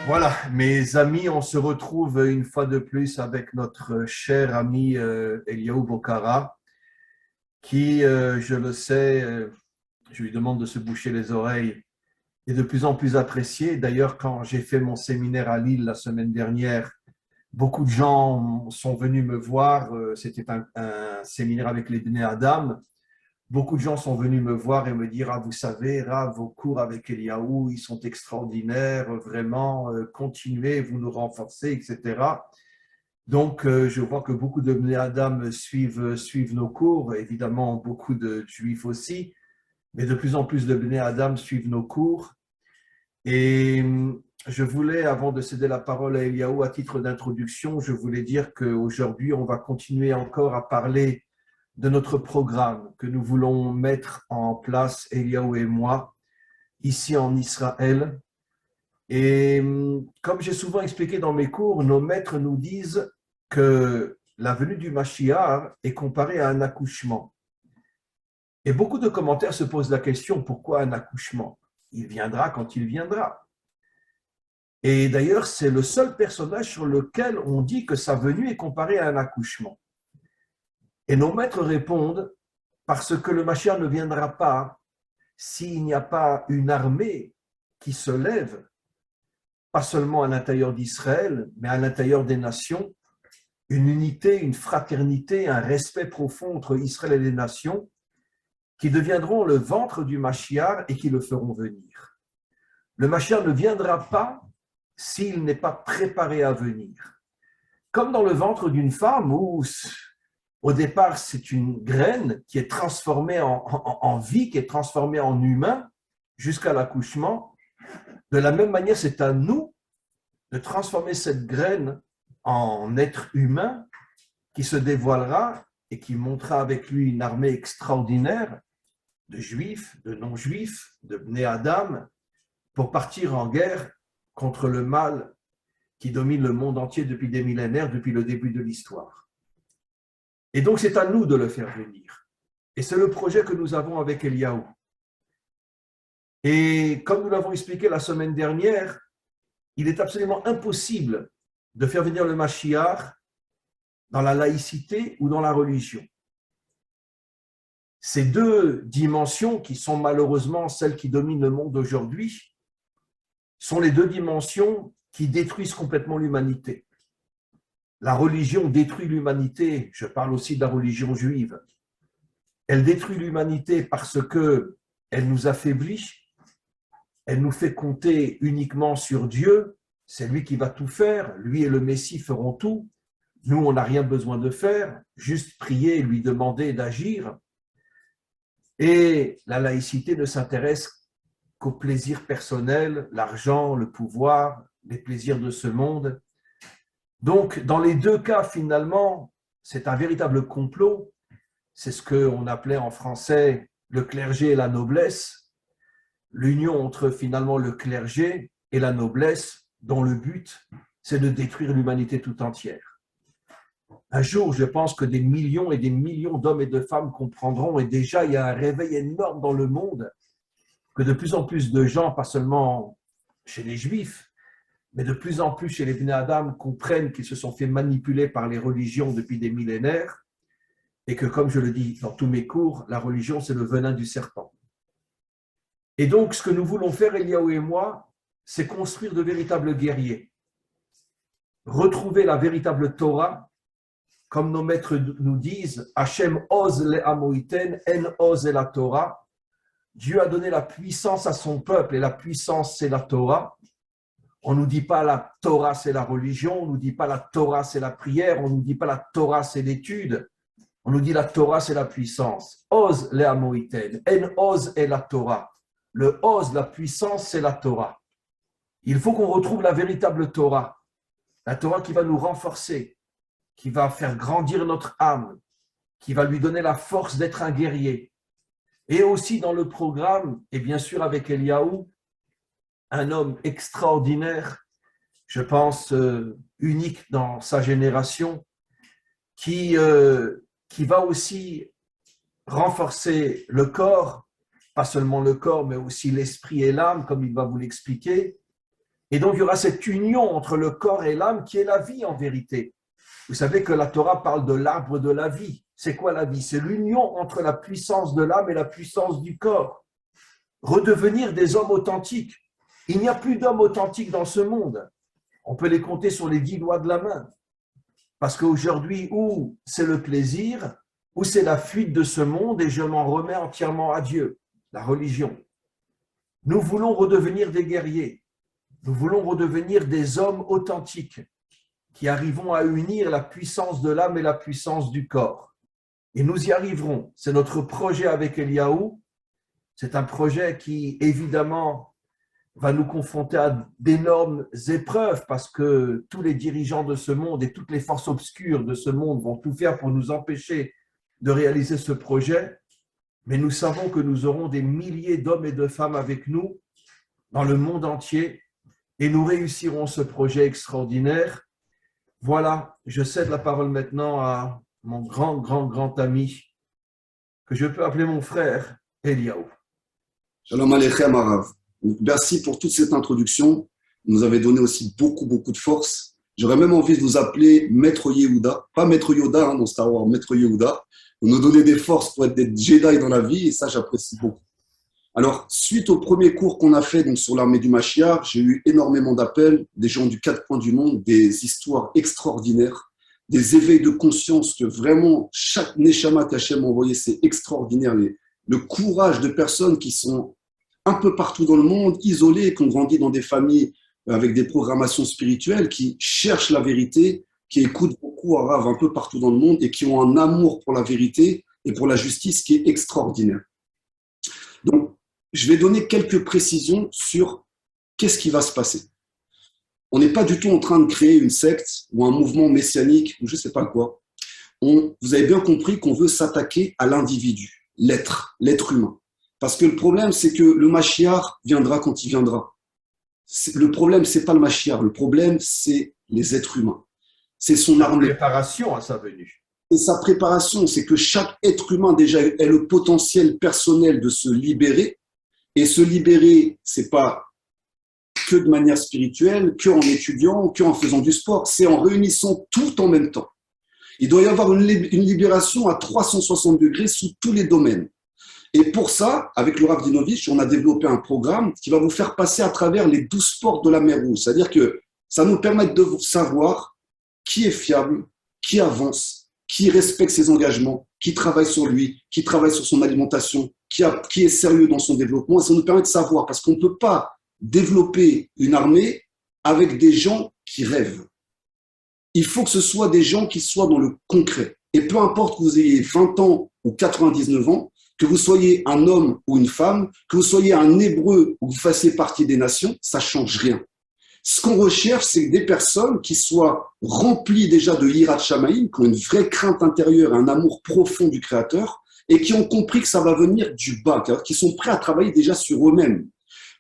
Voilà, mes amis, on se retrouve une fois de plus avec notre cher ami Eliaou Bokara, qui, je le sais, je lui demande de se boucher les oreilles, est de plus en plus apprécié. D'ailleurs, quand j'ai fait mon séminaire à Lille la semaine dernière, beaucoup de gens sont venus me voir. C'était un séminaire avec les Bnei Adam. Beaucoup de gens sont venus me voir et me dire: ah, vous savez, Rav, vos cours avec Eliaou, ils sont extraordinaires, vraiment, continuez, vous nous renforcez, etc. Donc, je vois que beaucoup de Bnei Adam suivent nos cours, évidemment, beaucoup de Juifs aussi, mais de plus en plus de Bnei Adam suivent nos cours. Et je voulais, avant de céder la parole à Eliaou, à titre d'introduction, je voulais dire qu'aujourd'hui, on va continuer encore à parler de notre programme que nous voulons mettre en place, Eliaou et moi, ici en Israël. Et comme j'ai souvent expliqué dans mes cours, nos maîtres nous disent que la venue du Mashiach est comparée à un accouchement. Et beaucoup de commentaires se posent la question: pourquoi un accouchement? Il viendra quand il viendra. Et d'ailleurs, c'est le seul personnage sur lequel on dit que sa venue est comparée à un accouchement. Et nos maîtres répondent: parce que le Mashiach ne viendra pas s'il n'y a pas une armée qui se lève, pas seulement à l'intérieur d'Israël, mais à l'intérieur des nations, une unité, une fraternité, un respect profond entre Israël et les nations, qui deviendront le ventre du Mashiach et qui le feront venir. Le Mashiach ne viendra pas s'il n'est pas préparé à venir. Comme dans le ventre d'une femme où, au départ, c'est une graine qui est transformée en vie, qui est transformée en humain jusqu'à l'accouchement. De la même manière, c'est à nous de transformer cette graine en être humain qui se dévoilera et qui montera avec lui une armée extraordinaire de juifs, de non-juifs, de Bnei Adam, pour partir en guerre contre le mal qui domine le monde entier depuis des millénaires, depuis le début de l'histoire. Et donc, c'est à nous de le faire venir. Et c'est le projet que nous avons avec Eliaou. Et comme nous l'avons expliqué la semaine dernière, il est absolument impossible de faire venir le Mashiach dans la laïcité ou dans la religion. Ces deux dimensions, qui sont malheureusement celles qui dominent le monde aujourd'hui, sont les deux dimensions qui détruisent complètement l'humanité. La religion détruit l'humanité, je parle aussi de la religion juive. Elle détruit l'humanité parce qu'elle nous affaiblit, elle nous fait compter uniquement sur Dieu, c'est lui qui va tout faire, lui et le Messie feront tout. Nous, on n'a rien besoin de faire, juste prier, lui demander d'agir. Et la laïcité ne s'intéresse qu'au plaisir personnel, l'argent, le pouvoir, les plaisirs de ce monde. Donc, dans les deux cas, finalement, c'est un véritable complot. C'est ce qu'on appelait en français le clergé et la noblesse, l'union entre finalement le clergé et la noblesse, dont le but, c'est de détruire l'humanité tout entière. Un jour, je pense que des millions et des millions d'hommes et de femmes comprendront, et déjà il y a un réveil énorme dans le monde, que de plus en plus de gens, pas seulement chez les Juifs, mais de plus en plus chez les Bnei Adam, comprennent qu'ils se sont fait manipuler par les religions depuis des millénaires, et que, comme je le dis dans tous mes cours, la religion, c'est le venin du serpent. Et donc, ce que nous voulons faire, Eliaou et moi, c'est construire de véritables guerriers, retrouver la véritable Torah, comme nos maîtres nous disent, Hachem oz le amoiten, en oz la Torah. Dieu a donné la puissance à son peuple, et la puissance, c'est la Torah. On ne nous dit pas la Torah, c'est la religion, on ne nous dit pas la Torah, c'est la prière, on ne nous dit pas la Torah, c'est l'étude. On nous dit la Torah, c'est la puissance. Oz le amoiten, en oz est la Torah. Le oz, la puissance, c'est la Torah. Il faut qu'on retrouve la véritable Torah. La Torah qui va nous renforcer, qui va faire grandir notre âme, qui va lui donner la force d'être un guerrier. Et aussi dans le programme, et bien sûr avec Eliaou, un homme extraordinaire, je pense unique dans sa génération, qui va aussi renforcer le corps, pas seulement le corps, mais aussi l'esprit et l'âme, comme il va vous l'expliquer, Et donc, il y aura cette union entre le corps et l'âme qui est la vie en vérité. Vous savez que la Torah parle de l'arbre de la vie. C'est quoi la vie? C'est l'union entre la puissance de l'âme et la puissance du corps. Redevenir des hommes authentiques. Il n'y a plus d'hommes authentiques dans ce monde. On peut les compter sur les 10 doigts de la main. Parce qu'aujourd'hui, ou c'est le plaisir, ou c'est la fuite de ce monde et je m'en remets entièrement à Dieu, la religion. Nous voulons redevenir des guerriers. Nous voulons redevenir des hommes authentiques qui arrivons à unir la puissance de l'âme et la puissance du corps. Et nous y arriverons. C'est notre projet avec Eliaou. C'est un projet qui, évidemment, va nous confronter à d'énormes épreuves parce que tous les dirigeants de ce monde et toutes les forces obscures de ce monde vont tout faire pour nous empêcher de réaliser ce projet. Mais nous savons que nous aurons des milliers d'hommes et de femmes avec nous dans le monde entier et nous réussirons ce projet extraordinaire. Voilà, je cède la parole maintenant à mon grand ami, que je peux appeler mon frère, Eliaou. Shalom Aleichem Arav. Merci pour toute cette introduction. Vous nous avez donné aussi beaucoup de force. J'aurais même envie de vous appeler Maître Yehuda. Pas Maître Yoda dans Star Wars, Maître Yehuda. Vous nous donnez des forces pour être des Jedi dans la vie et ça, j'apprécie beaucoup. Alors, suite au premier cours qu'on a fait donc, sur l'armée du Mashiach, j'ai eu énormément d'appels, des gens du 4 coins du monde, des histoires extraordinaires, des éveils de conscience que vraiment chaque Neshama qu'Hachem m'a envoyé, c'est extraordinaire. Le courage de personnes qui sont un peu partout dans le monde, isolées, qui ont grandi dans des familles avec des programmations spirituelles, qui cherchent la vérité, qui écoutent beaucoup Arav un peu partout dans le monde et qui ont un amour pour la vérité et pour la justice qui est extraordinaire. Donc, je vais donner quelques précisions sur qu'est-ce qui va se passer. On n'est pas du tout en train de créer une secte ou un mouvement messianique ou je ne sais pas quoi. Vous avez bien compris qu'on veut s'attaquer à l'individu, l'être humain. Parce que le problème, c'est que le Mashiach viendra quand il viendra. Le problème, ce n'est pas le Mashiach, le problème, c'est les êtres humains. C'est son armée. La préparation à sa venue. Et sa préparation, c'est que chaque être humain déjà ait le potentiel personnel de se libérer. Et se libérer, c'est pas que de manière spirituelle, que en étudiant, que en faisant du sport, c'est en réunissant tout en même temps. Il doit y avoir une libération à 360 degrés sous tous les domaines. Et pour ça, avec le Rav Dinovich, on a développé un programme qui va vous faire passer à travers les 12 portes de la mer Rouge. C'est-à-dire que ça nous permet de savoir qui est fiable, qui avance, qui respecte ses engagements, qui travaille sur lui, qui travaille sur son alimentation, qui est sérieux dans son développement. Et ça nous permet de savoir, parce qu'on ne peut pas développer une armée avec des gens qui rêvent. Il faut que ce soit des gens qui soient dans le concret. Et peu importe que vous ayez 20 ans ou 99 ans, que vous soyez un homme ou une femme, que vous soyez un hébreu ou que vous fassiez partie des nations, ça ne change rien. Ce qu'on recherche, c'est des personnes qui soient remplies déjà de Yirat Shamayim, qui ont une vraie crainte intérieure, un amour profond du Créateur, et qui ont compris que ça va venir du bas, qui sont prêts à travailler déjà sur eux-mêmes.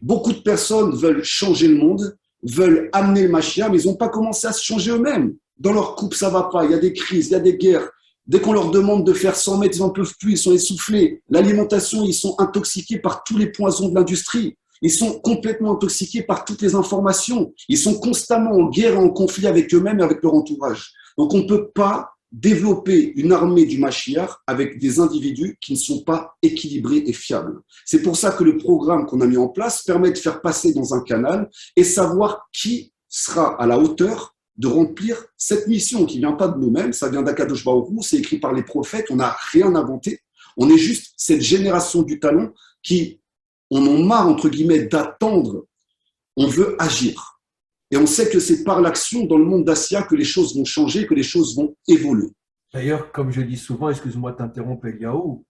Beaucoup de personnes veulent changer le monde, veulent amener le Mashiach, mais ils n'ont pas commencé à se changer eux-mêmes. Dans leur couple, ça ne va pas, il y a des crises, il y a des guerres. Dès qu'on leur demande de faire 100 mètres, ils n'en peuvent plus, ils sont essoufflés. L'alimentation, ils sont intoxiqués par tous les poisons de l'industrie. Ils sont complètement intoxiqués par toutes les informations. Ils sont constamment en guerre et en conflit avec eux-mêmes et avec leur entourage. Donc on ne peut pas développer une armée du Mashiach avec des individus qui ne sont pas équilibrés et fiables. C'est pour ça que le programme qu'on a mis en place permet de faire passer dans un canal et savoir qui sera à la hauteur de remplir cette mission qui ne vient pas de nous-mêmes, ça vient d'Akadosh Baruch Hu, c'est écrit par les prophètes, on n'a rien inventé. On est juste cette génération du talent qui, on en marre, entre guillemets, d'attendre, on veut agir. Et on sait que c'est par l'action dans le monde d'Assia que les choses vont changer, que les choses vont évoluer. D'ailleurs, comme je dis souvent, excuse-moi de t'interrompre, Eliaou,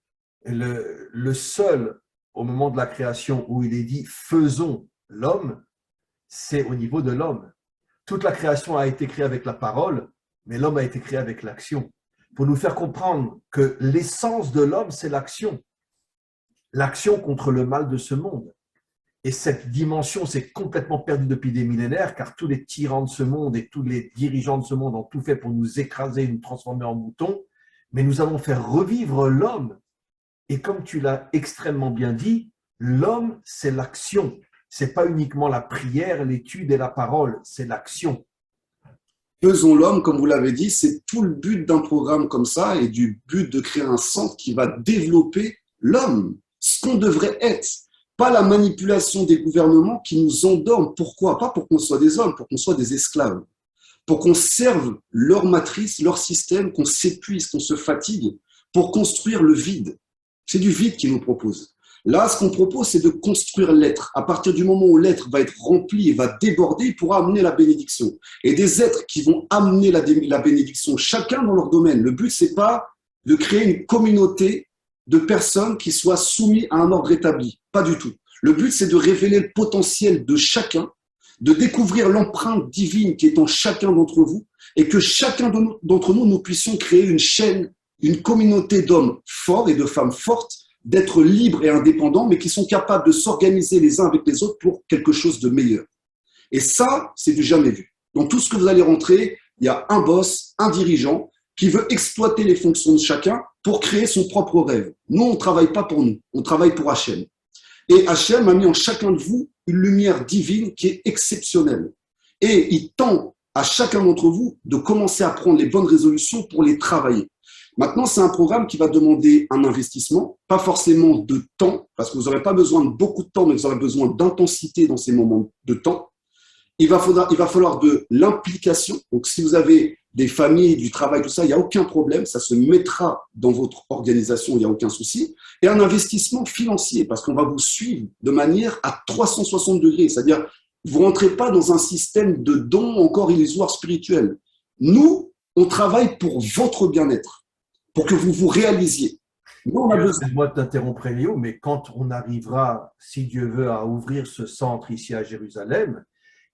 le seul, au moment de la création, où il est dit « faisons l'homme », c'est au niveau de l'homme. Toute la création a été créée avec la parole, mais l'homme a été créé avec l'action. Pour nous faire comprendre que l'essence de l'homme, c'est l'action. L'action contre le mal de ce monde. Et cette dimension s'est complètement perdue depuis des millénaires, car tous les tyrans de ce monde et tous les dirigeants de ce monde ont tout fait pour nous écraser, nous transformer en moutons. Mais nous allons faire revivre l'homme. Et comme tu l'as extrêmement bien dit, l'homme, c'est l'action. c'est pas uniquement la prière, l'étude et la parole, c'est l'action. Faisons l'homme, comme vous l'avez dit, c'est tout le but d'un programme comme ça et du but de créer un centre qui va développer l'homme, ce qu'on devrait être. Pas la manipulation des gouvernements qui nous endorment. Pourquoi? Pas pour qu'on soit des hommes, pour qu'on soit des esclaves. Pour qu'on serve leur matrice, leur système, qu'on s'épuise, qu'on se fatigue, pour construire le vide. C'est du vide qu'ils nous proposent. Là, ce qu'on propose, c'est de construire l'être. À partir du moment où l'être va être rempli et va déborder, il pourra amener la bénédiction. Et des êtres qui vont amener la bénédiction, chacun dans leur domaine. Le but, c'est pas de créer une communauté de personnes qui soient soumises à un ordre établi. Pas du tout. Le but, c'est de révéler le potentiel de chacun, de découvrir l'empreinte divine qui est en chacun d'entre vous et que chacun d'entre nous, nous puissions créer une chaîne, une communauté d'hommes forts et de femmes fortes, d'être libres et indépendants, mais qui sont capables de s'organiser les uns avec les autres pour quelque chose de meilleur. Et ça, c'est du jamais vu. Dans tout ce que vous allez rentrer, il y a un boss, un dirigeant, qui veut exploiter les fonctions de chacun pour créer son propre rêve. Nous, on ne travaille pas pour nous, on travaille pour Hachem. Et Hachem a mis en chacun de vous une lumière divine qui est exceptionnelle. Et il tend à chacun d'entre vous de commencer à prendre les bonnes résolutions pour les travailler. Maintenant, c'est un programme qui va demander un investissement, pas forcément de temps, parce que vous n'aurez pas besoin de beaucoup de temps, mais vous aurez besoin d'intensité dans ces moments de temps. Il va falloir de l'implication. Donc, si vous avez des familles, du travail, tout ça, il n'y a aucun problème. Ça se mettra dans votre organisation, il n'y a aucun souci. Et un investissement financier, parce qu'on va vous suivre de manière à 360 degrés. C'est-à-dire, vous ne rentrez pas dans un système de dons encore illusoires spirituels. Nous, on travaille pour votre bien-être, pour que vous vous réalisiez. Excuse-moi de t'interrompre, Léo, mais quand on arrivera, si Dieu veut, à ouvrir ce centre ici à Jérusalem,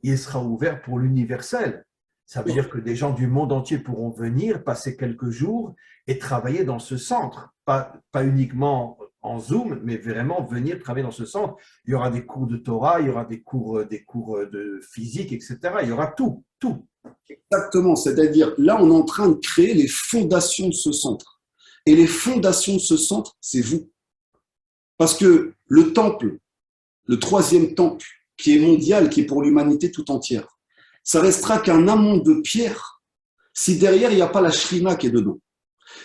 il sera ouvert pour l'universel. Ça veut dire que des gens du monde entier pourront venir, passer quelques jours et travailler dans ce centre. Pas uniquement en Zoom, mais vraiment venir travailler dans ce centre. Il y aura des cours de Torah, il y aura des cours de physique, etc. Il y aura tout, tout. Exactement, c'est-à-dire là, on est en train de créer les fondations de ce centre. Et les fondations de ce centre, c'est vous. Parce que le temple, le troisième temple, qui est mondial, qui est pour l'humanité tout entière, ça restera qu'un amont de pierre si derrière, il n'y a pas la shrina qui est dedans.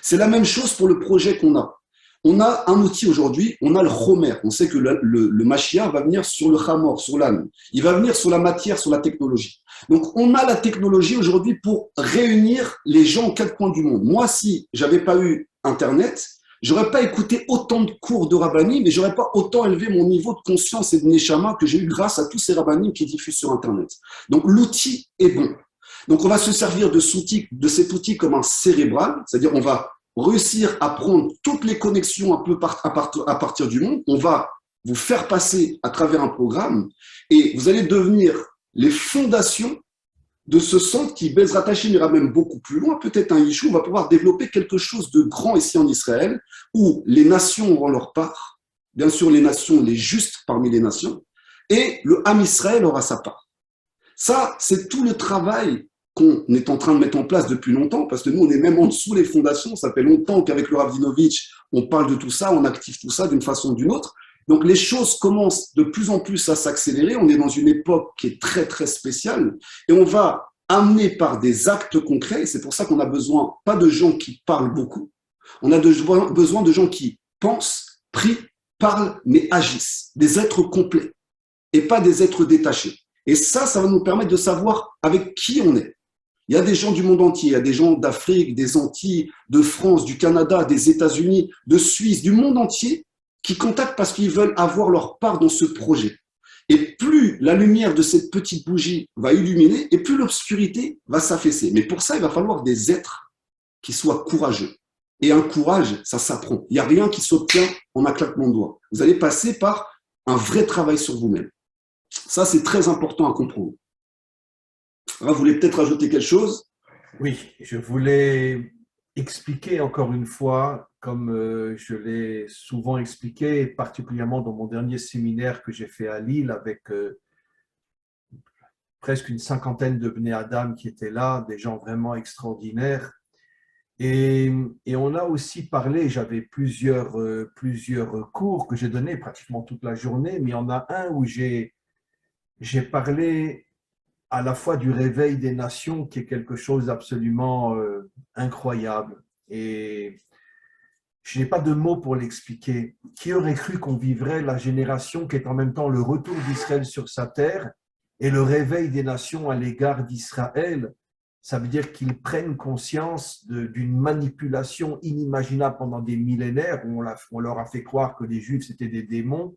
C'est la même chose pour le projet qu'on a. On a un outil aujourd'hui, on a le Homer. On sait que le Mashiach va venir sur le Hamor, sur l'âne. Il va venir sur la matière, sur la technologie. Donc, on a la technologie aujourd'hui pour réunir les gens aux quatre coins du monde. Moi, si j'avais pas eu Internet, j'aurais pas écouté autant de cours de rabbinim, mais j'aurais pas autant élevé mon niveau de conscience et de neshama que j'ai eu grâce à tous ces rabbinim qui diffusent sur Internet. Donc, l'outil est bon. Donc, on va se servir de cet outil comme un cérébral, c'est-à-dire on va réussir à prendre toutes les connexions un peu à partir du monde. On va vous faire passer à travers un programme et vous allez devenir les fondations de ce centre qui, Bezrat Hashem, ira même beaucoup plus loin. Peut-être un Yishou, on va pouvoir développer quelque chose de grand ici en Israël où les nations auront leur part. Bien sûr, les nations, les justes parmi les nations. Et le Ham Israël aura sa part. Ça, c'est tout le travail qu'on est en train de mettre en place depuis longtemps, parce que nous, on est même en dessous des fondations. Ça fait longtemps qu'avec le Rav Dinovitch, on parle de tout ça, on active tout ça d'une façon ou d'une autre. Donc, les choses commencent de plus en plus à s'accélérer. On est dans une époque qui est très, très spéciale et on va amener par des actes concrets. C'est pour ça qu'on a besoin, pas de gens qui parlent beaucoup. On a besoin de gens qui pensent, prient, parlent, mais agissent. Des êtres complets et pas des êtres détachés. Et ça va nous permettre de savoir avec qui on est. Il y a des gens du monde entier, il y a des gens d'Afrique, des Antilles, de France, du Canada, des États-Unis, de Suisse, du monde entier qui contactent parce qu'ils veulent avoir leur part dans ce projet. Et plus la lumière de cette petite bougie va illuminer, et plus l'obscurité va s'affaisser. Mais pour ça, il va falloir des êtres qui soient courageux. Et un courage, ça s'apprend. Il n'y a rien qui s'obtient en un claquement de doigts. Vous allez passer par un vrai travail sur vous-même. Ça, c'est très important à comprendre. Vous voulez peut-être ajouter quelque chose? Oui, je voulais expliquer encore une fois, comme je l'ai souvent expliqué, particulièrement dans mon dernier séminaire que j'ai fait à Lille avec presque une cinquantaine de Bnei Adam qui étaient là, des gens vraiment extraordinaires. Et on a aussi parlé, j'avais plusieurs cours que j'ai donnés pratiquement toute la journée, mais il y en a un où j'ai j'ai parlé à la fois du réveil des nations, qui est quelque chose d'absolument incroyable. Et je n'ai pas de mots pour l'expliquer. Qui aurait cru qu'on vivrait la génération qui est en même temps le retour d'Israël sur sa terre et le réveil des nations à l'égard d'Israël? Ça veut dire qu'ils prennent conscience d'une manipulation inimaginable pendant des millénaires où on leur a fait croire que les Juifs c'était des démons.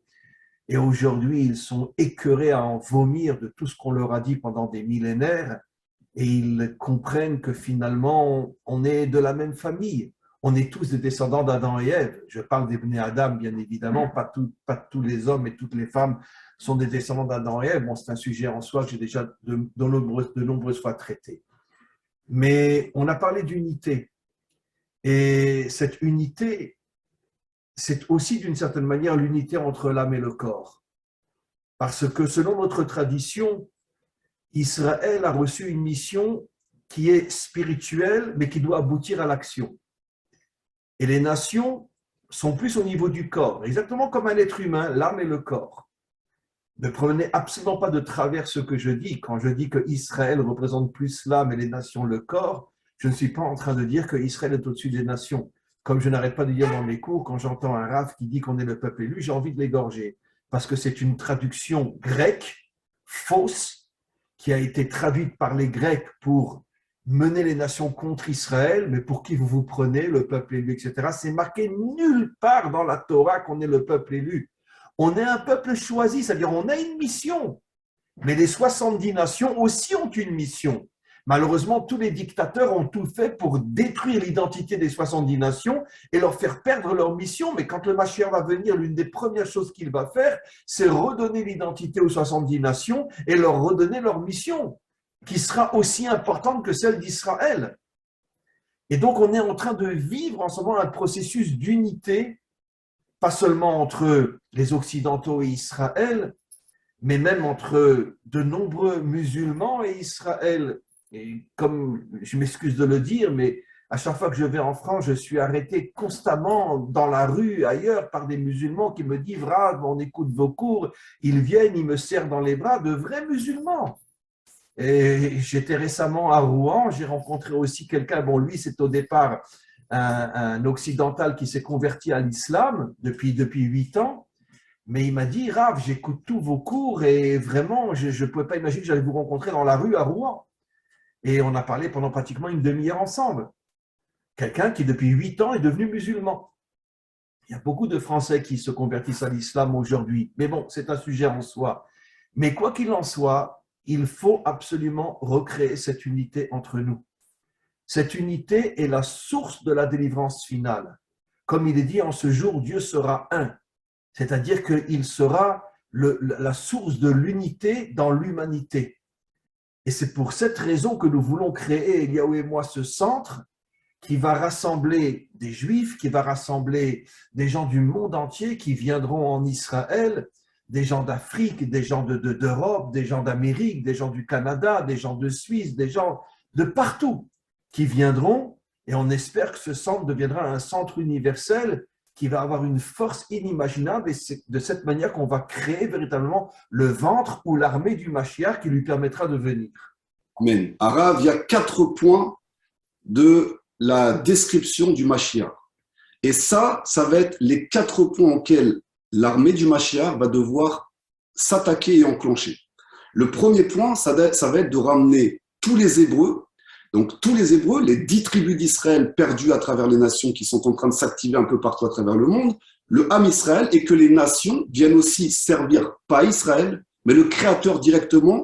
Et aujourd'hui, ils sont écœurés à en vomir de tout ce qu'on leur a dit pendant des millénaires et ils comprennent que finalement, on est de la même famille. On est tous des descendants d'Adam et Ève. Je parle des Bnei Adam, bien évidemment, pas tous les hommes et toutes les femmes sont des descendants d'Adam et Ève. Bon, c'est un sujet en soi que j'ai déjà de nombreuses fois traité. Mais on a parlé d'unité. Et cette unité, c'est aussi d'une certaine manière l'unité entre l'âme et le corps. Parce que selon notre tradition, Israël a reçu une mission qui est spirituelle, mais qui doit aboutir à l'action. Et les nations sont plus au niveau du corps, exactement comme un être humain, l'âme et le corps. Ne prenez absolument pas de travers ce que je dis. Quand je dis que Israël représente plus l'âme et les nations le corps, je ne suis pas en train de dire que Israël est au-dessus des nations. Comme je n'arrête pas de dire dans mes cours, quand j'entends un rav qui dit qu'on est le peuple élu, j'ai envie de l'égorger. Parce que c'est une traduction grecque, fausse, qui a été traduite par les Grecs pour mener les nations contre Israël, mais pour qui vous vous prenez, le peuple élu, etc. C'est marqué nulle part dans la Torah qu'on est le peuple élu. On est un peuple choisi, c'est-à-dire on a une mission. Mais les 70 nations aussi ont une mission. Malheureusement, tous les dictateurs ont tout fait pour détruire l'identité des 70 nations et leur faire perdre leur mission. Mais quand le Mashiach va venir, l'une des premières choses qu'il va faire, c'est redonner l'identité aux 70 nations et leur redonner leur mission, qui sera aussi importante que celle d'Israël. Et donc, on est en train de vivre en ce moment un processus d'unité, pas seulement entre les Occidentaux et Israël, mais même entre de nombreux musulmans et Israël. Et comme je m'excuse de le dire, mais à chaque fois que je vais en France, je suis arrêté constamment dans la rue, ailleurs, par des musulmans qui me disent « Rav, on écoute vos cours », ils viennent, ils me serrent dans les bras, de vrais musulmans. Et j'étais récemment à Rouen, j'ai rencontré aussi quelqu'un, bon lui c'est au départ un occidental qui s'est converti à l'islam depuis 8 ans, mais il m'a dit, Rav, j'écoute tous vos cours et vraiment, je ne pouvais pas imaginer que j'allais vous rencontrer dans la rue à Rouen. Et on a parlé pendant pratiquement une demi-heure ensemble. Quelqu'un qui depuis 8 ans est devenu musulman. Il y a beaucoup de Français qui se convertissent à l'islam aujourd'hui, mais bon, c'est un sujet en soi. Mais quoi qu'il en soit, il faut absolument recréer cette unité entre nous. Cette unité est la source de la délivrance finale. Comme il est dit, en ce jour, Dieu sera un. C'est-à-dire qu'il sera la source de l'unité dans l'humanité. Et c'est pour cette raison que nous voulons créer, Eliaou et moi, ce centre qui va rassembler des Juifs, qui va rassembler des gens du monde entier qui viendront en Israël, des gens d'Afrique, des gens d'Europe, des gens d'Amérique, des gens du Canada, des gens de Suisse, des gens de partout qui viendront. Et on espère que ce centre deviendra un centre universel qui va avoir une force inimaginable, et c'est de cette manière qu'on va créer véritablement le ventre ou l'armée du Mashiach qui lui permettra de venir. Amen. Arav, il y a 4 points de la description du Mashiach. Et ça va être les 4 points auxquels l'armée du Mashiach va devoir s'attaquer et enclencher. Le premier point, ça va être de ramener tous les Hébreux. Donc, tous les Hébreux, les 10 tribus d'Israël perdues à travers les nations qui sont en train de s'activer un peu partout à travers le monde, le Ham Israël, et que les nations viennent aussi servir, pas Israël, mais le Créateur directement.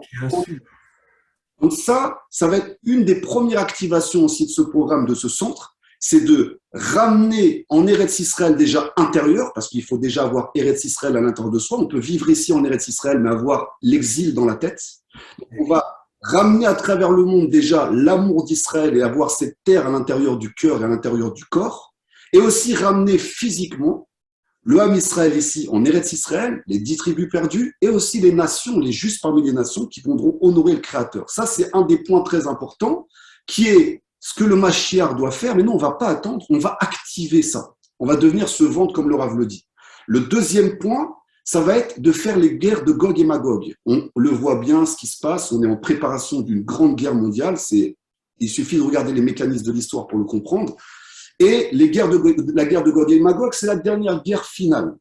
Donc ça va être une des premières activations aussi de ce programme, de ce centre, c'est de ramener en Eretz Israël déjà intérieur, parce qu'il faut déjà avoir Eretz Israël à l'intérieur de soi. On peut vivre ici en Eretz Israël, mais avoir l'exil dans la tête. Donc on va ramener à travers le monde déjà l'amour d'Israël et avoir cette terre à l'intérieur du cœur et à l'intérieur du corps, et aussi ramener physiquement le Ham Israël ici en Eretz Israël, les 10 tribus perdues, et aussi les nations, les justes parmi les nations qui viendront honorer le Créateur. Ça, c'est un des points très importants, qui est ce que le Mashiach doit faire, mais nous, on ne va pas attendre, on va activer ça. On va devenir ce ventre comme le Rav le dit. Le deuxième point, ça va être de faire les guerres de Gog et Magog. On le voit bien, ce qui se passe, on est en préparation d'une grande guerre mondiale, il suffit de regarder les mécanismes de l'histoire pour le comprendre. Et la guerre de Gog et Magog, c'est la dernière guerre finale.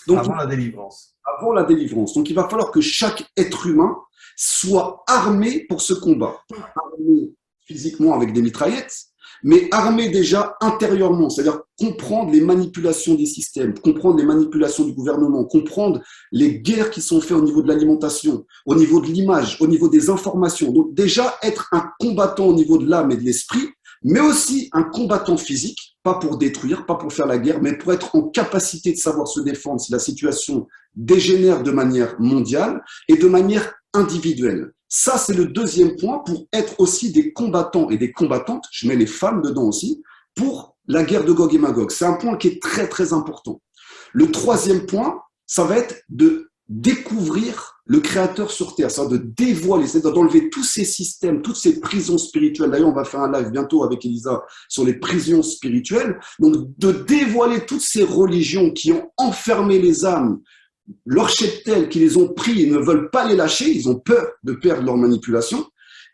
Donc, avant la délivrance. Avant la délivrance. Donc, il va falloir que chaque être humain soit armé pour ce combat. Pas armé physiquement avec des mitraillettes, mais armé déjà intérieurement, c'est-à-dire comprendre les manipulations des systèmes, comprendre les manipulations du gouvernement, comprendre les guerres qui sont faites au niveau de l'alimentation, au niveau de l'image, au niveau des informations. Donc déjà être un combattant au niveau de l'âme et de l'esprit, mais aussi un combattant physique, pas pour détruire, pas pour faire la guerre, mais pour être en capacité de savoir se défendre si la situation dégénère de manière mondiale et de manière individuelle. Ça, c'est le deuxième point pour être aussi des combattants et des combattantes, je mets les femmes dedans aussi, pour la guerre de Gog et Magog. C'est un point qui est très, très important. Le troisième point, ça va être de découvrir le Créateur sur Terre, c'est-à-dire de dévoiler, c'est-à-dire d'enlever tous ces systèmes, toutes ces prisons spirituelles. D'ailleurs, on va faire un live bientôt avec Elisa sur les prisons spirituelles. Donc, de dévoiler toutes ces religions qui ont enfermé les âmes, leur cheptel, qui les ont pris et ne veulent pas les lâcher, ils ont peur de perdre leur manipulation.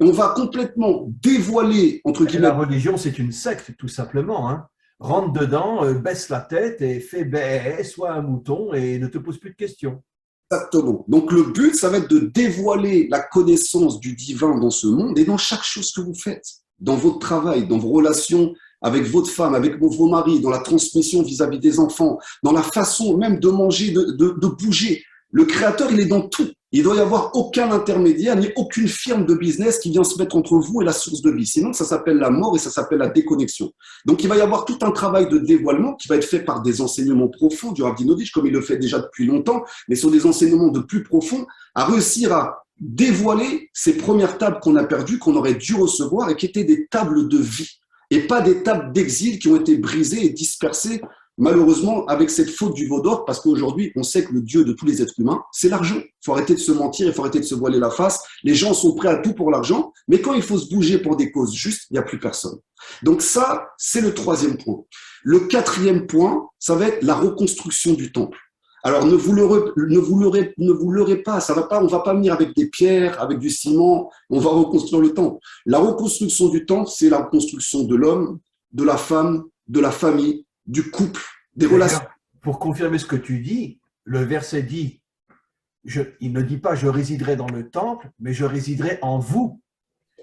Et on va complètement dévoiler, entre guillemets… La religion, c'est une secte, tout simplement. Hein. Rentre dedans, baisse la tête et fais bé, sois un mouton et ne te pose plus de questions. Exactement. Donc le but, ça va être de dévoiler la connaissance du divin dans ce monde et dans chaque chose que vous faites, dans votre travail, dans vos relations avec votre femme, avec vos maris, dans la transmission vis-à-vis des enfants, dans la façon même de manger, de bouger. Le Créateur, il est dans tout. Il ne doit y avoir aucun intermédiaire, ni aucune firme de business qui vient se mettre entre vous et la source de vie. Sinon, ça s'appelle la mort et ça s'appelle la déconnexion. Donc, il va y avoir tout un travail de dévoilement qui va être fait par des enseignements profonds du Rav Dinovitch, comme il le fait déjà depuis longtemps, mais sur des enseignements de plus profonds, à réussir à dévoiler ces premières tables qu'on a perdues, qu'on aurait dû recevoir et qui étaient des tables de vie et pas des tables d'exil qui ont été brisées et dispersées, malheureusement, avec cette faute du veau d'or, parce qu'aujourd'hui, on sait que le Dieu de tous les êtres humains, c'est l'argent. Il faut arrêter de se mentir, il faut arrêter de se voiler la face. Les gens sont prêts à tout pour l'argent, mais quand il faut se bouger pour des causes justes, il n'y a plus personne. Donc ça, c'est le troisième point. Le quatrième point, ça va être la reconstruction du temple. Alors, ne vous leurrez pas, ça va pas, on va pas venir avec des pierres, avec du ciment, on va reconstruire le temple. La reconstruction du temple, c'est la reconstruction de l'homme, de la femme, de la famille, du couple, des relations. Pour confirmer ce que tu dis, le verset dit, il ne dit pas je résiderai dans le temple, mais je résiderai en vous.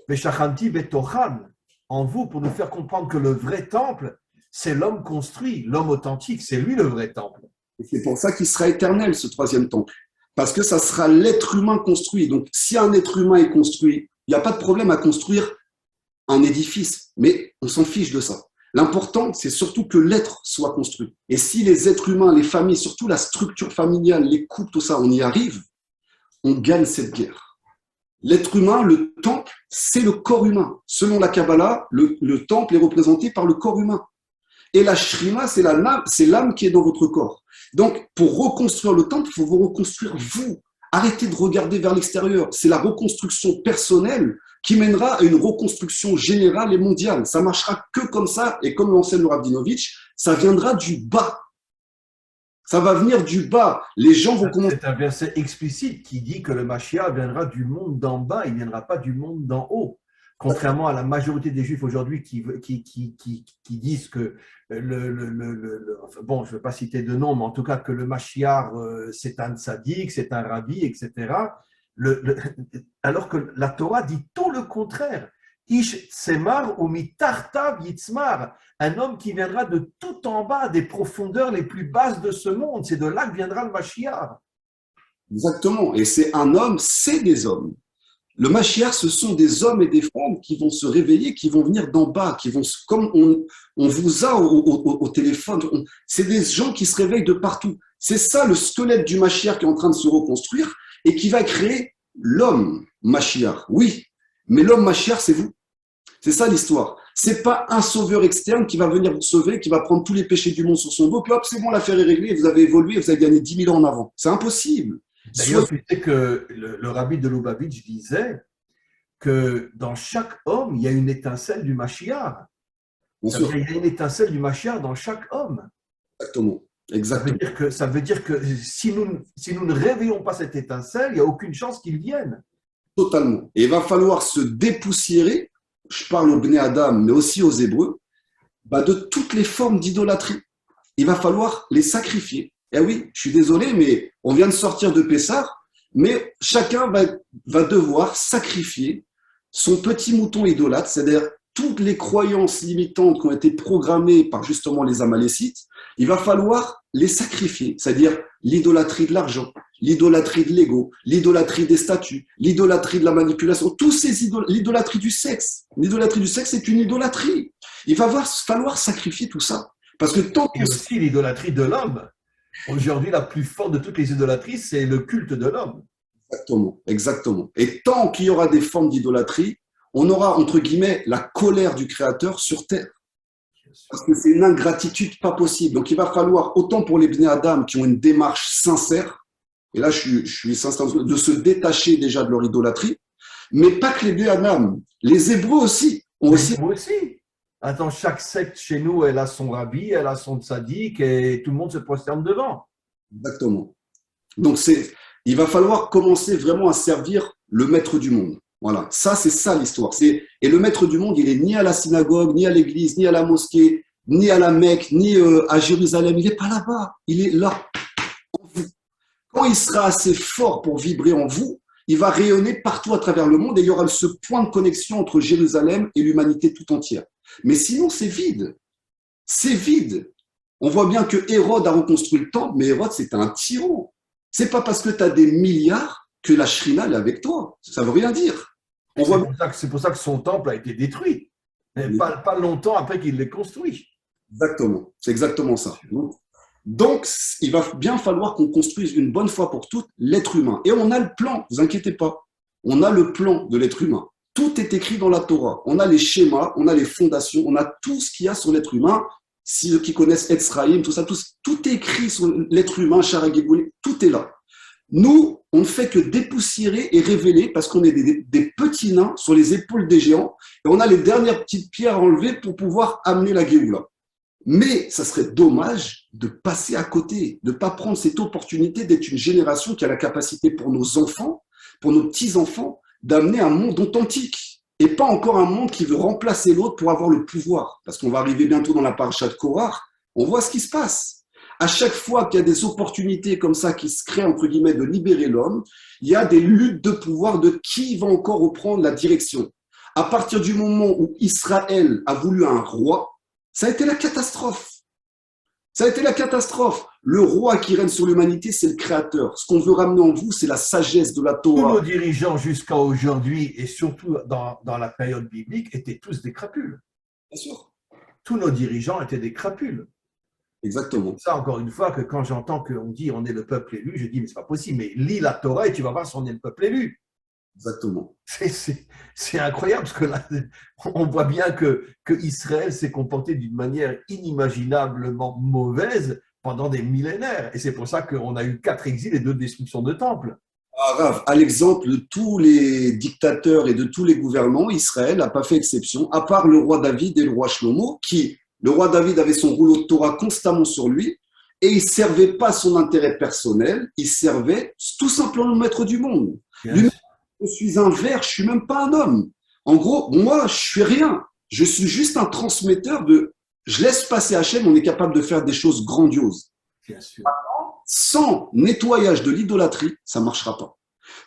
Veshachanti betocham, en vous, pour nous faire comprendre que le vrai temple, c'est l'homme construit, l'homme authentique, c'est lui le vrai temple. Et c'est pour ça qu'il sera éternel, ce troisième temple. Parce que ça sera l'être humain construit. Donc, si un être humain est construit, il n'y a pas de problème à construire un édifice, mais on s'en fiche de ça. L'important, c'est surtout que l'être soit construit. Et si les êtres humains, les familles, surtout la structure familiale, les couples, tout ça, on y arrive, on gagne cette guerre. L'être humain, le temple, c'est le corps humain. Selon la Kabbalah, le temple est représenté par le corps humain. Et la shrima, c'est l'âme qui est dans votre corps. Donc, pour reconstruire le temple, il faut vous reconstruire vous. Arrêtez de regarder vers l'extérieur. C'est la reconstruction personnelle qui mènera à une reconstruction générale et mondiale. Ça marchera que comme ça, et comme l'enseigne le Rav Dinovitch, ça viendra du bas. Ça va venir du bas. Les gens vont commencer… C'est un verset explicite qui dit que le Mashiach viendra du monde d'en bas, il ne viendra pas du monde d'en haut. Contrairement à la majorité des Juifs aujourd'hui qui disent que enfin bon, je ne vais pas citer de nom, mais en tout cas que le Mashiach, c'est un tzaddik, c'est un rabbi, etc. Alors que la Torah dit tout le contraire. Ish tsemar ou mitartav yitzmar, un homme qui viendra de tout en bas, des profondeurs les plus basses de ce monde. C'est de là que viendra le Mashiach. Exactement. Et c'est un homme, c'est des hommes. Le Mashiach, ce sont des hommes et des femmes qui vont se réveiller, qui vont venir d'en bas, qui vont, comme on vous a au téléphone, c'est des gens qui se réveillent de partout. C'est ça le squelette du Mashiach qui est en train de se reconstruire et qui va créer l'homme Mashiach. Oui, mais l'homme Mashiach, c'est vous. C'est ça l'histoire. C'est pas un sauveur externe qui va venir vous sauver, qui va prendre tous les péchés du monde sur son dos, puis hop, c'est bon, l'affaire est réglée, vous avez évolué, vous avez gagné 10 000 ans en avant. C'est impossible. D'ailleurs, tu sais que le rabbi de Lubavitch disait que dans chaque homme, il y a une étincelle du Mashiach. Il y a une étincelle du Mashiach dans chaque homme. Exactement. Exactement. Ça veut dire que si nous ne réveillons pas cette étincelle, il n'y a aucune chance qu'il vienne. Totalement. Et il va falloir se dépoussiérer, je parle aux Bnei Adam, mais aussi aux Hébreux, de toutes les formes d'idolâtrie. Il va falloir les sacrifier. Eh oui, je suis désolé, mais on vient de sortir de Pessah, mais chacun va devoir sacrifier son petit mouton idolâtre, c'est-à-dire toutes les croyances limitantes qui ont été programmées par justement les Amalécites, il va falloir les sacrifier, c'est-à-dire l'idolâtrie de l'argent, l'idolâtrie de l'ego, l'idolâtrie des statuts, l'idolâtrie de la manipulation, l'idolâtrie du sexe. L'idolâtrie du sexe est une idolâtrie. Il va falloir sacrifier tout ça. Parce que tant Et aussi l'idolâtrie de l'homme. Aujourd'hui, la plus forte de toutes les idolâtries, c'est le culte de l'homme. Exactement, exactement. Et tant qu'il y aura des formes d'idolâtrie, on aura, entre guillemets, la colère du Créateur sur terre. Parce que c'est une ingratitude pas possible. Donc il va falloir, autant pour les Bnei Adam qui ont une démarche sincère, et là je suis sincère, de se détacher déjà de leur idolâtrie, mais pas que les Bnei Adam, les Hébreux aussi ont aussi. Moi aussi. Attends, chaque secte chez nous, elle a son rabbi, elle a son tzaddik et tout le monde se prosterne devant. Exactement. Donc il va falloir commencer vraiment à servir le maître du monde. Voilà, ça c'est ça l'histoire. Et le maître du monde, il est ni à la synagogue, ni à l'église, ni à la mosquée, ni à la Mecque, ni à Jérusalem. Il n'est pas là-bas, il est là, en vous. Quand il sera assez fort pour vibrer en vous, il va rayonner partout à travers le monde et il y aura ce point de connexion entre Jérusalem et l'humanité tout entière. Mais sinon, c'est vide. C'est vide. On voit bien que Hérode a reconstruit le temple, mais Hérode, c'est un tyran. C'est pas parce que tu as des milliards que la Shrina est avec toi. Ça ne veut rien dire. C'est pour ça que son temple a été détruit. Pas longtemps après qu'il l'ait construit. Exactement. C'est exactement ça. Donc, il va bien falloir qu'on construise une bonne fois pour toutes l'être humain. Et on a le plan, ne vous inquiétez pas. On a le plan de l'être humain. Tout est écrit dans la Torah. On a les schémas, on a les fondations, on a tout ce qu'il y a sur l'être humain. Ceux qui connaissent Etzraïm, tout ça, tout est écrit sur l'être humain, Charagegouli, tout est là. Nous, on ne fait que dépoussiérer et révéler parce qu'on est des petits nains sur les épaules des géants et on a les dernières petites pierres à enlever pour pouvoir amener la Géoula. Mais ça serait dommage de passer à côté, de ne pas prendre cette opportunité d'être une génération qui a la capacité pour nos enfants, pour nos petits-enfants, d'amener un monde authentique et pas encore un monde qui veut remplacer l'autre pour avoir le pouvoir. Parce qu'on va arriver bientôt dans la paracha de Korach, on voit ce qui se passe. À chaque fois qu'il y a des opportunités comme ça qui se créent, entre guillemets, de libérer l'homme, il y a des luttes de pouvoir de qui va encore reprendre la direction. À partir du moment où Israël a voulu un roi, ça a été la catastrophe. Ça a été la catastrophe. Le roi qui règne sur l'humanité, c'est le Créateur. Ce qu'on veut ramener en vous, c'est la sagesse de la Torah. Tous nos dirigeants jusqu'à aujourd'hui, et surtout dans la période biblique, étaient tous des crapules. Bien sûr. Tous nos dirigeants étaient des crapules. Exactement. Ça, encore une fois, que quand j'entends qu'on dit on est le peuple élu, je dis mais c'est pas possible, mais lis la Torah et tu vas voir si on est le peuple élu. Exactement. C'est incroyable parce que là, on voit bien que Israël s'est comporté d'une manière inimaginablement mauvaise pendant des millénaires. Et c'est pour ça qu'on a eu 4 exils et 2 destructions de temples. Rav, à l'exemple de tous les dictateurs et de tous les gouvernements, Israël n'a pas fait exception, à part le roi David et le roi Shlomo, le roi David avait son rouleau de Torah constamment sur lui et il ne servait pas son intérêt personnel, il servait tout simplement le maître du monde. Lui, je suis un ver, je ne suis même pas un homme. En gros, moi, je ne suis rien. Je suis juste un transmetteur de… Je laisse passer Hachem, on est capable de faire des choses grandioses. Bien sûr. Sans nettoyage de l'idolâtrie, ça ne marchera pas.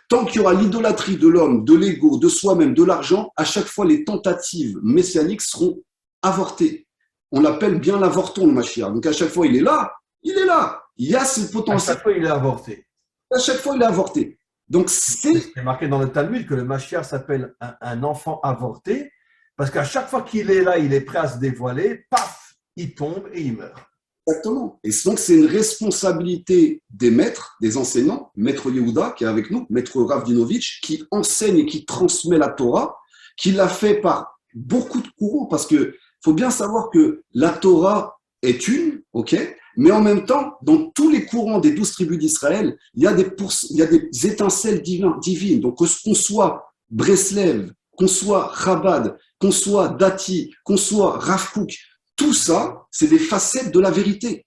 Tant qu'il y aura l'idolâtrie de l'homme, de l'ego, de soi-même, de l'argent, à chaque fois, les tentatives messianiques seront avortées. On l'appelle bien l'avorton, le Mashiach. Donc, à chaque fois, il est là. Il est là. Il y a ce potentiel. À chaque fois, il est avorté. À chaque fois, il est avorté. Donc, c'est marqué dans le Talmud que le Mashiach s'appelle un enfant avorté parce qu'à chaque fois qu'il est là, il est prêt à se dévoiler, paf, il tombe et il meurt. Exactement. Et donc, c'est une responsabilité des maîtres, des enseignants, maître Yehuda qui est avec nous, maître Ravdinovitch, qui enseigne et qui transmet la Torah, qui l'a fait par beaucoup de courants, parce que faut bien savoir que la Torah est une, ok, mais en même temps, dans tous les courants des 12 tribus d'Israël, il y a des étincelles divines. Donc, qu'on soit Breslev, qu'on soit Chabad, qu'on soit Dati, qu'on soit Rav Kook, tout ça, c'est des facettes de la vérité.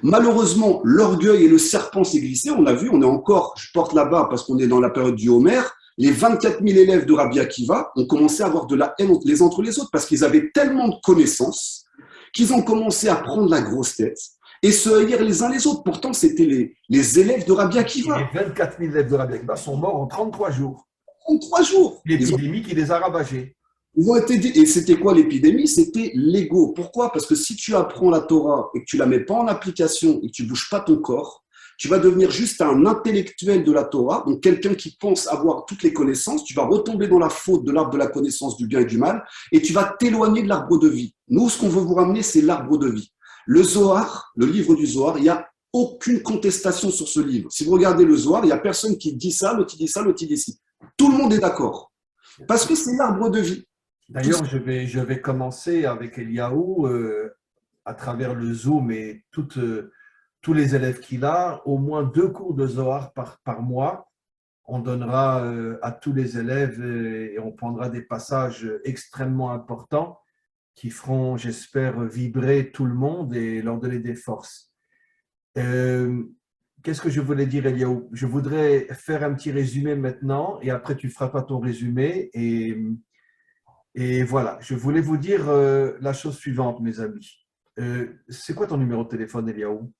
Malheureusement, l'orgueil et le serpent s'est glissé. On l'a vu, on est encore, je porte la barre parce qu'on est dans la période du Homer. Les 24 000 élèves de Rabbi Akiva ont commencé à avoir de la haine les uns entre les autres parce qu'ils avaient tellement de connaissances qu'ils ont commencé à prendre la grosse tête et se haïr les uns les autres. Pourtant, c'était les élèves de Rabbi Akiva. Les 24 000 élèves de Rabbi Akiva sont morts en 33 jours. En 3 jours. L'épidémie qui les a ravagés. Ils ont été, et c'était quoi l'épidémie? C'était l'ego. Pourquoi? Parce que si tu apprends la Torah et que tu la mets pas en application et que tu bouges pas ton corps, tu vas devenir juste un intellectuel de la Torah, donc quelqu'un qui pense avoir toutes les connaissances. Tu vas retomber dans la faute de l'arbre de la connaissance du bien et du mal et tu vas t'éloigner de l'arbre de vie. Nous, ce qu'on veut vous ramener, c'est l'arbre de vie. Le Zohar, le livre du Zohar, il n'y a aucune contestation sur ce livre. Si vous regardez le Zohar, il n'y a personne qui dit ça, l'autre dit ça, l'autre dit ci. Tout le monde est d'accord. Parce que c'est l'arbre de vie. D'ailleurs, je vais commencer avec Eliaou à travers le Zoom et tous les élèves qu'il a, au moins 2 cours de Zohar par mois. On donnera à tous les élèves et on prendra des passages extrêmement importants qui feront, j'espère, vibrer tout le monde et leur donner des forces. Qu'est-ce que je voulais dire, Eliaou? Je voudrais faire un petit résumé maintenant et après tu feras pas ton résumé et voilà, je voulais vous dire la chose suivante, mes amis. C'est quoi ton numéro de téléphone, Eliaou?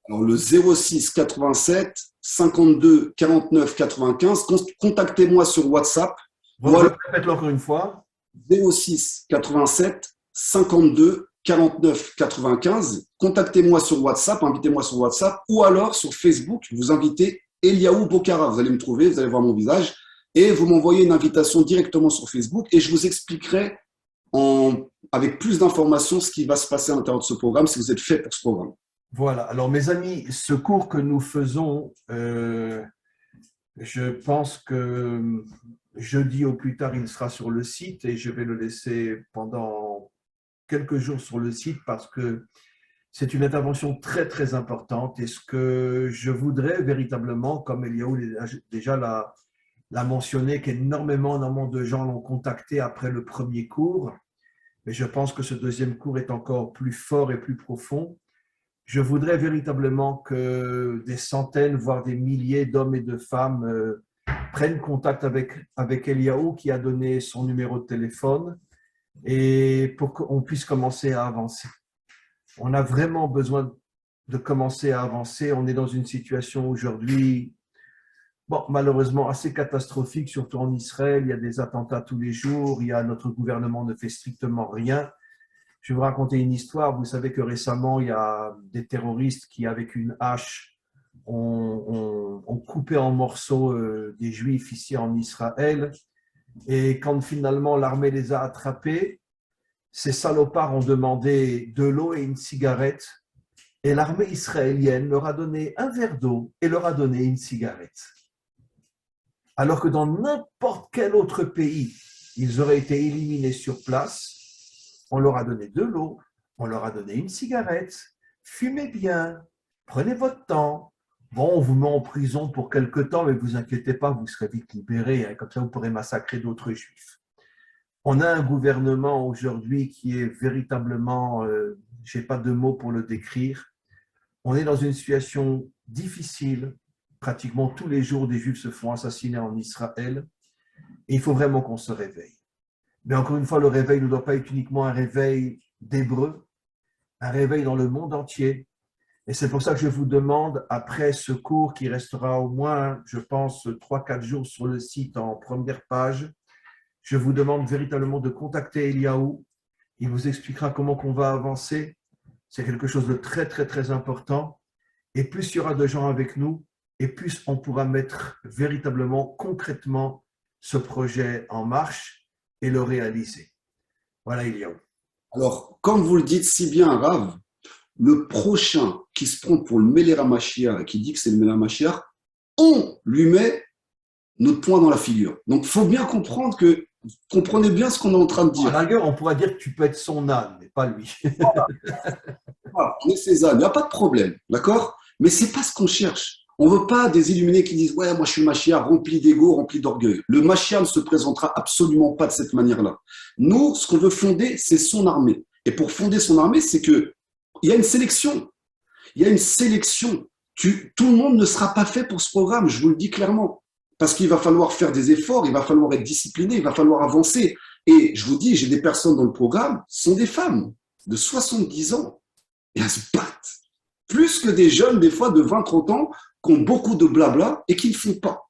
Alors, le 06 87 52 49 95, contactez-moi sur WhatsApp. Voilà. Répète-le encore une fois. 06 87 52 49 95. Contactez-moi sur WhatsApp, invitez-moi sur WhatsApp ou alors sur Facebook, vous invitez Eliaou Bocara. Vous allez me trouver, vous allez voir mon visage. Et vous m'envoyez une invitation directement sur Facebook et je vous expliquerai avec plus d'informations ce qui va se passer à l'intérieur de ce programme si vous êtes fait pour ce programme. Voilà. Alors, mes amis, ce cours que nous faisons, je pense que jeudi au plus tard, il sera sur le site et je vais le laisser pendant quelques jours sur le site parce que c'est une intervention très, très importante. Et ce que je voudrais véritablement, comme Eliaou déjà l'a mentionné, qu'énormément de gens l'ont contacté après le premier cours. Mais je pense que ce deuxième cours est encore plus fort et plus profond. Je voudrais véritablement que des centaines, voire des milliers d'hommes et de femmes prennent contact avec Eliaou qui a donné son numéro de téléphone et pour qu'on puisse commencer à avancer. On a vraiment besoin de commencer à avancer. On est dans une situation aujourd'hui malheureusement assez catastrophique, surtout en Israël. Il y a des attentats tous les jours. Notre gouvernement ne fait strictement rien. Je vais vous raconter une histoire. Vous savez que récemment, il y a des terroristes qui, avec une hache, ont coupé en morceaux des Juifs ici en Israël. Et quand finalement l'armée les a attrapés, ces salopards ont demandé de l'eau et une cigarette. Et l'armée israélienne leur a donné un verre d'eau et leur a donné une cigarette. Alors que dans n'importe quel autre pays, ils auraient été éliminés sur place. On leur a donné de l'eau, on leur a donné une cigarette. Fumez bien, prenez votre temps. Bon, on vous met en prison pour quelque temps, mais ne vous inquiétez pas, vous serez vite libérés. Comme ça, vous pourrez massacrer d'autres juifs. On a un gouvernement aujourd'hui qui est véritablement, je n'ai pas de mots pour le décrire. On est dans une situation difficile. Pratiquement tous les jours, des juifs se font assassiner en Israël. Et il faut vraiment qu'on se réveille. Mais encore une fois, le réveil ne doit pas être uniquement un réveil d'Hébreux, un réveil dans le monde entier. Et c'est pour ça que je vous demande, après ce cours qui restera au moins, je pense, 3-4 jours sur le site en première page, je vous demande véritablement de contacter Eliaou. Il vous expliquera comment on va avancer. C'est quelque chose de très, très, très important. Et plus il y aura de gens avec nous, et plus on pourra mettre véritablement, concrètement, ce projet en marche et le réaliser. Voilà, Eliaou. Alors, comme vous le dites si bien, Rav, le prochain qui se prend pour le Melech HaMashiach et qui dit que c'est le Melech HaMashiach, on lui met notre poing dans la figure. Donc, il faut bien comprendre que, comprenez bien ce qu'on est en train de dire. À la rigueur, on pourra dire que tu peux être son âne, mais pas lui. Voilà, on est ses ânes, il n'y a pas de problème, d'accord? Mais ce n'est pas ce qu'on cherche. On ne veut pas des illuminés qui disent « Ouais, moi je suis le Mashiach rempli d'ego, rempli d'orgueil ». Le Mashiach ne se présentera absolument pas de cette manière-là. Nous, ce qu'on veut fonder, c'est son armée. Et pour fonder son armée, c'est qu'il y a une sélection. Il y a une sélection. Tout le monde ne sera pas fait pour ce programme, je vous le dis clairement. Parce qu'il va falloir faire des efforts, il va falloir être discipliné, il va falloir avancer. Et je vous dis, j'ai des personnes dans le programme, ce sont des femmes de 70 ans. Et elles se battent. Plus que des jeunes, des fois, de 20-30 ans, qui ont beaucoup de blabla et qui ne font pas.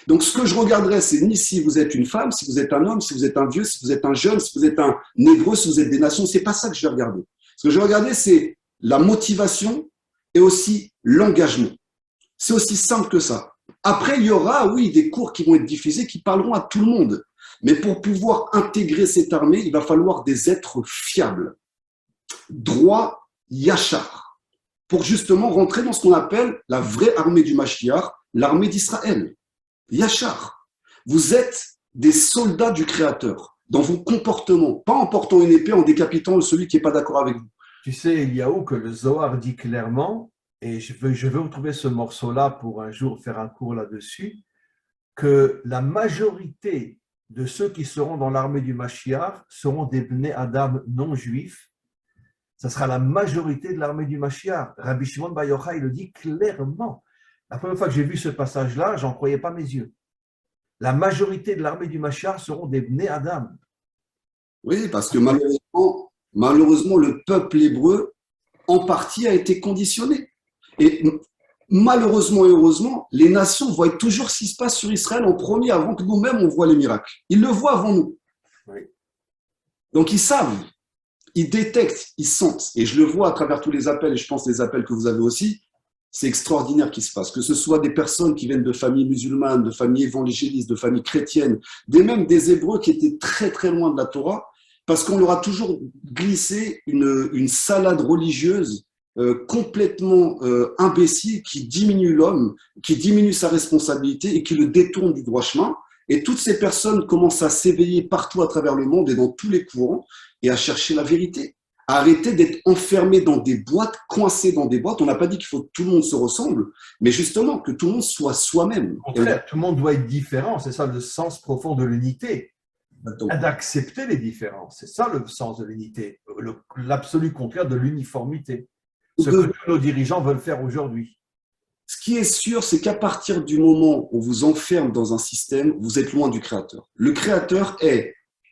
Donc, ce que je regarderais, c'est ni si vous êtes une femme, si vous êtes un homme, si vous êtes un vieux, si vous êtes un jeune, si vous êtes un hébreu, si vous êtes des nations. C'est pas ça que je vais regarder. Ce que je vais regarder, c'est la motivation et aussi l'engagement. C'est aussi simple que ça. Après, il y aura, oui, des cours qui vont être diffusés, qui parleront à tout le monde. Mais pour pouvoir intégrer cette armée, il va falloir des êtres fiables, droits, yachar, pour justement rentrer dans ce qu'on appelle la vraie armée du Mashiach, l'armée d'Israël. Yachar. Vous êtes des soldats du Créateur, dans vos comportements, pas en portant une épée, en décapitant celui qui n'est pas d'accord avec vous. Tu sais, Eliaou, que le Zohar dit clairement, et je veux retrouver ce morceau-là pour un jour faire un cours là-dessus, que la majorité de ceux qui seront dans l'armée du Mashiach seront des Bnei Adam non juifs. Ça sera la majorité de l'armée du Mashiach. Rabbi Shimon Bar Yochai le dit clairement. La première fois que j'ai vu ce passage-là, j'en croyais pas mes yeux. La majorité de l'armée du Mashiach seront des Bnei Adam. Oui, parce que malheureusement, le peuple hébreu, en partie, a été conditionné. Et malheureusement et heureusement, les nations voient toujours ce qui se passe sur Israël en premier avant que nous-mêmes on voit les miracles. Ils le voient avant nous. Oui. Donc ils savent, ils détectent, ils sentent. Et je le vois à travers tous les appels, et je pense les appels que vous avez aussi. C'est extraordinaire qui se passe. Que ce soit des personnes qui viennent de familles musulmanes, de familles évangélistes, de familles chrétiennes, même des Hébreux qui étaient très très loin de la Torah, parce qu'on leur a toujours glissé une salade religieuse complètement imbécile qui diminue l'homme, qui diminue sa responsabilité et qui le détourne du droit chemin. Et toutes ces personnes commencent à s'éveiller partout à travers le monde et dans tous les courants et à chercher la vérité. À arrêter d'être enfermés dans des boîtes, coincés dans des boîtes. On n'a pas dit qu'il faut que tout le monde se ressemble, mais justement que tout le monde soit soi-même. Au contraire, tout le monde doit être différent. C'est ça le sens profond de l'unité. D'accepter les différences. C'est ça le sens de l'unité. L'absolu contraire de l'uniformité. Ce que tous nos dirigeants veulent faire aujourd'hui. Ce qui est sûr, c'est qu'à partir du moment où on vous enferme dans un système, vous êtes loin du Créateur. Le Créateur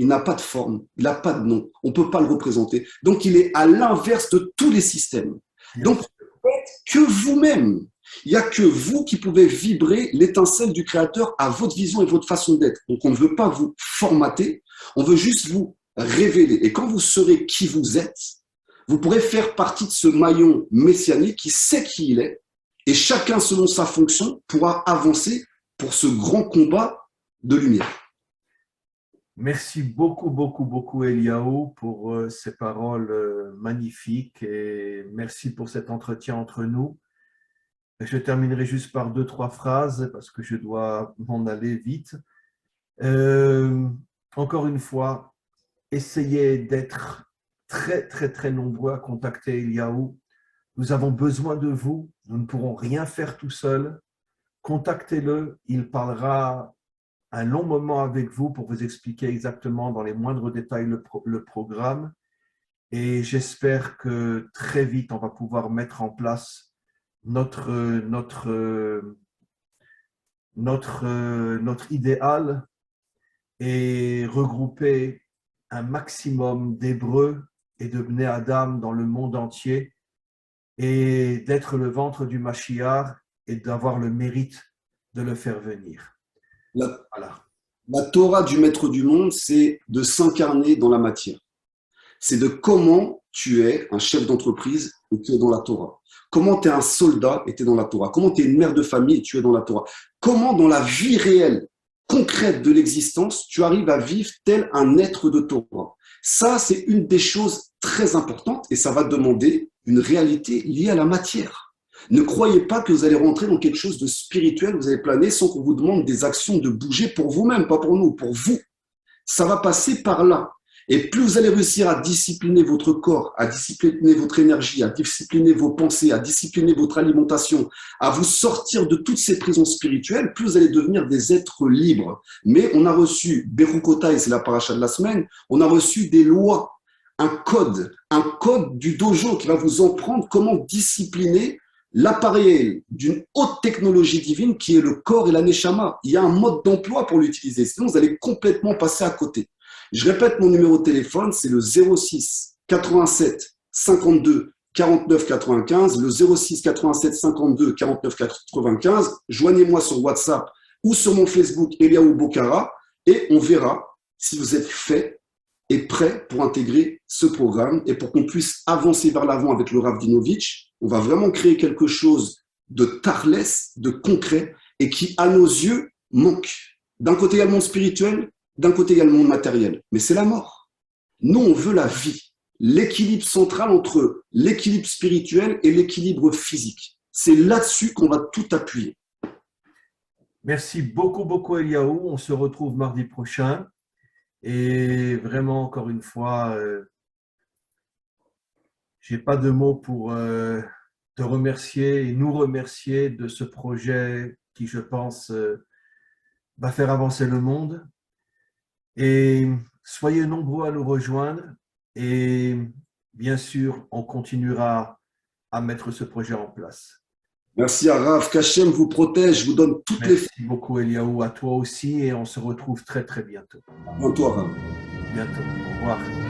il n'a pas de forme, il n'a pas de nom, on ne peut pas le représenter. Donc, il est à l'inverse de tous les systèmes. Donc, faites que vous-même. Il n'y a que vous qui pouvez vibrer l'étincelle du Créateur à votre vision et votre façon d'être. Donc, on ne veut pas vous formater, on veut juste vous révéler. Et quand vous saurez qui vous êtes, vous pourrez faire partie de ce maillon messianique qui sait qui il est, et chacun, selon sa fonction, pourra avancer pour ce grand combat de lumière. Merci beaucoup, beaucoup, beaucoup, Eliaou, pour ces paroles magnifiques et merci pour cet entretien entre nous. Je terminerai juste par 2-3 phrases parce que je dois m'en aller vite. Encore une fois, essayez d'être très, très, très nombreux à contacter Eliaou. Nous avons besoin de vous. Nous ne pourrons rien faire tout seuls. Contactez-le. Il parlera un long moment avec vous pour vous expliquer exactement dans les moindres détails le programme. Et j'espère que très vite, on va pouvoir mettre en place notre idéal et regrouper un maximum d'Hébreux et de Bnei Adam dans le monde entier et d'être le ventre du Mashiach et d'avoir le mérite de le faire venir. La Torah du maître du monde, c'est de s'incarner dans la matière. C'est de comment tu es un chef d'entreprise et tu es dans la Torah. Comment tu es un soldat et tu es dans la Torah. Comment tu es une mère de famille et tu es dans la Torah. Comment dans la vie réelle, concrète de l'existence, tu arrives à vivre tel un être de Torah. Ça, c'est une des choses très importantes et ça va demander une réalité liée à la matière. Ne croyez pas que vous allez rentrer dans quelque chose de spirituel, vous allez planer sans qu'on vous demande des actions de bouger pour vous-même, pas pour nous, pour vous. Ça va passer par là. Et plus vous allez réussir à discipliner votre corps, à discipliner votre énergie, à discipliner vos pensées, à discipliner votre alimentation, à vous sortir de toutes ces prisons spirituelles, plus vous allez devenir des êtres libres. Mais on a reçu, Berukotai, c'est la paracha de la semaine, on a reçu des lois un code du dojo qui va vous apprendre comment discipliner l'appareil d'une haute technologie divine qui est le corps et la neshama. Il y a un mode d'emploi pour l'utiliser, sinon vous allez complètement passer à côté. Je répète mon numéro de téléphone, c'est le 06 87 52 49 95, le 06 87 52 49 95. Joignez-moi sur WhatsApp ou sur mon Facebook Eliaou Bokara et on verra si vous êtes fait et prêt pour intégrer ce programme et pour qu'on puisse avancer vers l'avant avec le Rav Dinovitch. On va vraiment créer quelque chose de tarless, de concret et qui, à nos yeux, manque. D'un côté, il y a le monde spirituel, d'un côté, il y a le monde matériel. Mais c'est la mort. Nous, on veut la vie. L'équilibre central entre l'équilibre spirituel et l'équilibre physique. C'est là-dessus qu'on va tout appuyer. Merci beaucoup, beaucoup, Eliaou. On se retrouve mardi prochain. Et vraiment, encore une fois, je n'ai pas de mots pour te remercier et nous remercier de ce projet qui, je pense, va faire avancer le monde. Et soyez nombreux à nous rejoindre. Et bien sûr, on continuera à mettre ce projet en place. Merci à Rav, qu'Hachem vous protège, vous donne toutes les... Merci beaucoup Eliaou, à toi aussi et on se retrouve très très bientôt. À toi Rav. Bientôt, au revoir.